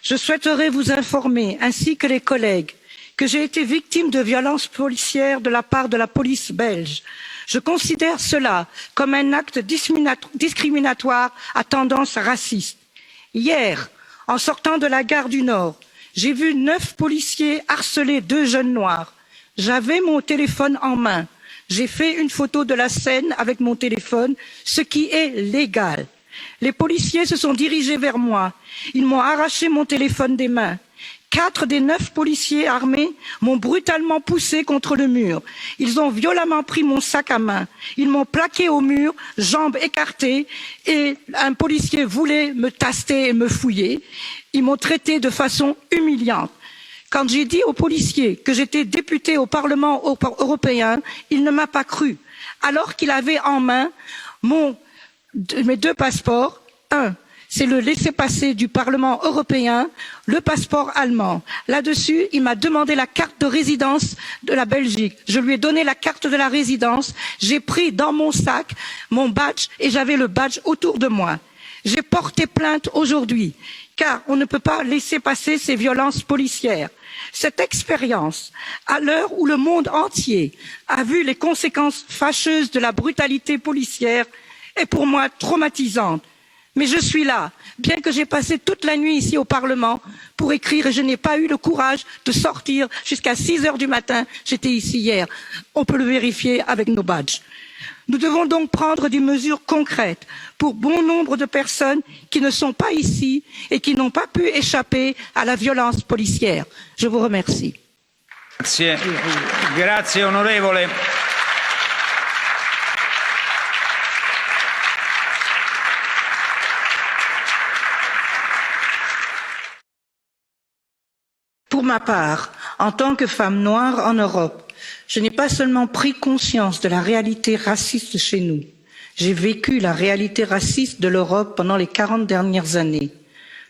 Je souhaiterais vous informer, ainsi que les collègues, que j'ai été victime de violences policières de la part de la police belge. Je considère cela comme un acte discriminatoire à tendance raciste. Hier, en sortant de la gare du Nord, j'ai vu 9 policiers harceler 2 jeunes noirs. J'avais mon téléphone en main. J'ai fait une photo de la scène avec mon téléphone, ce qui est légal. Les policiers se sont dirigés vers moi. Ils m'ont arraché mon téléphone des mains. 4 des 9 policiers armés m'ont brutalement poussé contre le mur. Ils ont violemment pris mon sac à main. Ils m'ont plaqué au mur, jambes écartées, et un policier voulait me taster et me fouiller. Ils m'ont traité de façon humiliante. Quand j'ai dit aux policiers que j'étais député au Parlement européen, il ne m'a pas cru, alors qu'il avait en main mes 2 passeports. Un, c'est le laissez-passer du Parlement européen, le passeport allemand. Là-dessus, il m'a demandé la carte de résidence de la Belgique. Je lui ai donné la carte de la résidence. J'ai pris dans mon sac mon badge et j'avais le badge autour de moi. J'ai porté plainte aujourd'hui, car on ne peut pas laisser passer ces violences policières. Cette expérience, à l'heure où le monde entier a vu les conséquences fâcheuses de la brutalité policière, est pour moi traumatisante. Mais je suis là, bien que j'ai passé toute la nuit ici au Parlement pour écrire et je n'ai pas eu le courage de sortir jusqu'à 6 heures du matin. J'étais ici hier. On peut le vérifier avec nos badges. Nous devons donc prendre des mesures concrètes pour bon nombre de personnes qui ne sont pas ici et qui n'ont pas pu échapper à la violence policière. Je vous remercie. Grazie onorevole. Pour ma part, en tant que femme noire en Europe, je n'ai pas seulement pris conscience de la réalité raciste chez nous, j'ai vécu la réalité raciste de l'Europe pendant les 40 dernières années.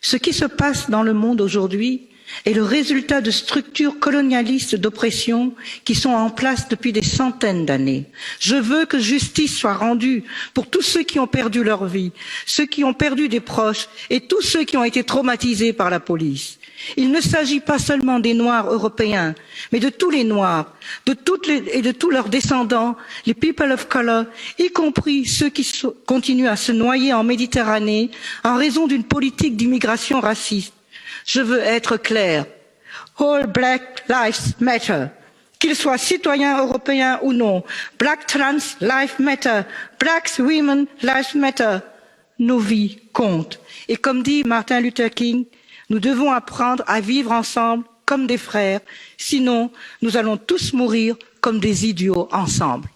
Ce qui se passe dans le monde aujourd'hui est le résultat de structures colonialistes d'oppression qui sont en place depuis des centaines d'années. Je veux que justice soit rendue pour tous ceux qui ont perdu leur vie, ceux qui ont perdu des proches et tous ceux qui ont été traumatisés par la police. Il ne s'agit pas seulement des Noirs européens, mais de tous les Noirs, de tous leurs descendants, les people of color, y compris ceux qui continuent à se noyer en Méditerranée en raison d'une politique d'immigration raciste. Je veux être clair. All Black Lives Matter. Qu'ils soient citoyens européens ou non. Black Trans Lives Matter. Black Women Lives Matter. Nos vies comptent. Et comme dit Martin Luther King, nous devons apprendre à vivre ensemble comme des frères, sinon nous allons tous mourir comme des idiots ensemble.